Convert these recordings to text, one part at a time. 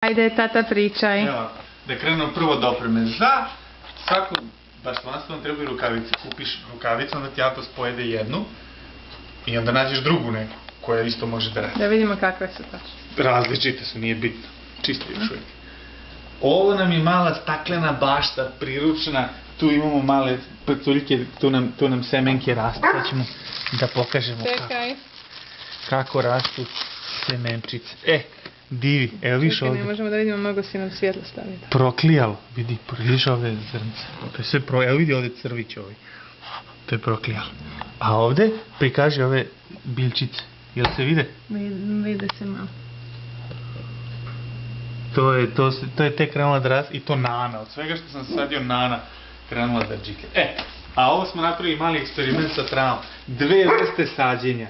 Ajde, tata, pričaj. Evo, da krenemo prvo od opreme. Za svaku baštovanstvo vam trebaju rukavice. Kupiš rukavicu, onda ti Atos pojede jednu i onda nađeš drugu neku koja isto može da radi. Da vidimo kakve su tačno. Različite su, nije bitno. Čisto još uvijek. Ovo nam je mala staklena bašta, priručna. Tu imamo male prtuljke, tu nam semenke rastu. Sad ćemo da pokažemo kako rastu semenčice. Divi, evo viš ovdje. Ne možemo da vidimo, mogu si nam svjetlo staviti. Proklijalo, vidi, vidiš ove zrnce. To je sve evo vidi ovdje crvić ovi. To je proklijalo. A ovdje prikaži ove biljčice. Jel se vide? Vide se malo. To je tek krenula da raste i to nana. Od svega što sam sadio nana krenula da džiklja. A ovo smo napravili mali eksperiment sa travom. Dve vrste sađenja.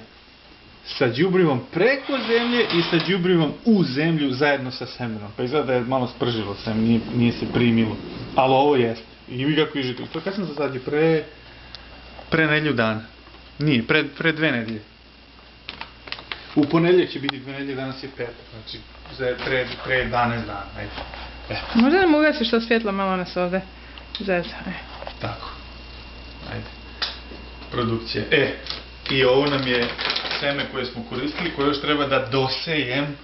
Sa đubrivom preko zemlje i sa đubrivom u zemlju zajedno sa semenom. Pa izgleda da je malo spržilo seme, nije se primilo. Ali ovo jeste. I vi kako ižete. To kad sam zasadio? Pre nedjelju dana. Nije, pre 2 nedjelje. U ponedjeljak će biti 2 nedjelje, danas je petak. Znači, pre 11 dana. Ajde. Možda nam ugasiš to svjetlo, malo nas ovdje zeza. Tako. Ajde. Produkcija. I ovo nam je seme koje smo koristili, koje još treba da dosejem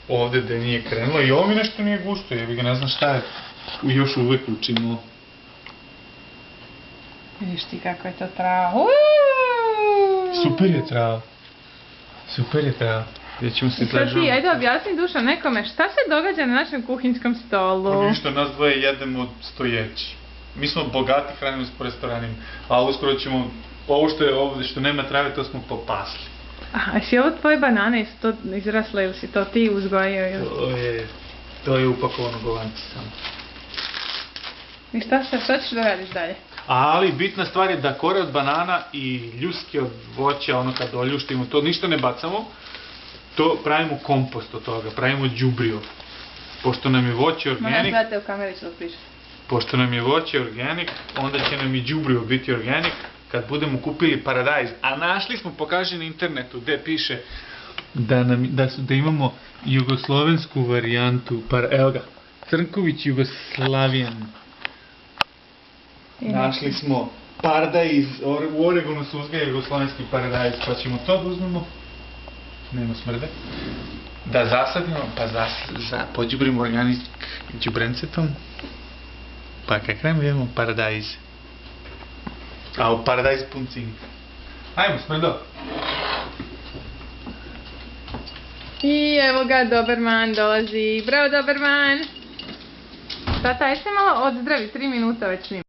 ovdje da nije krenulo. I ovo mi nešto nije gusto, jer ga ne znam šta je. Još uvijek učimo. Vidiš ti kako je to trava. Super je trava. Super je trava. Gdje ćemo se izležavati. Ajde objasni, Dušan, nekome šta se događa na našem kuhinskom stolu. Ništa, nas dvoje jedemo stojeći. Mi smo bogati, hranimo se po restoranima, a uskoro ćemo, ovo što je ovdje što nema trave, to smo popasli. A si ovo tvoje banane, jesu to izrasle ili si to ti uzgojio? To je upakovano govanci samo. I šta ćeš da radiš dalje? Ali bitna stvar je da kore od banana i ljuske od voća, ono kad oljuštimo, to ništa ne bacamo, to pravimo kompost od toga, pravimo đubrivo. Pošto nam je voće organik, Gledajte u kameri ću da pričam. Pošto nam je voće organik, onda će nam i đubrivo biti organik kad budemo kupili paradajz. A našli smo, pokaži na internetu, gdje piše da imamo jugoslovensku varijantu, evo ga, Crnković Jugoslavijan. Našli smo paradajz, u Oregonu se uzgaja jugoslovenski paradajz, pa ćemo to da uzmemo, nema smrde, da zasadimo, pa pođubrimo organik đubrencetom, pa kad krenemo idemo paradajz. A u paradajz pun cinka. Ajmo, smrdo! I evo ga, Doberman dolazi. Bravo, Doberman! Tata, ajde se malo odzdravi, 3 minuta već snima.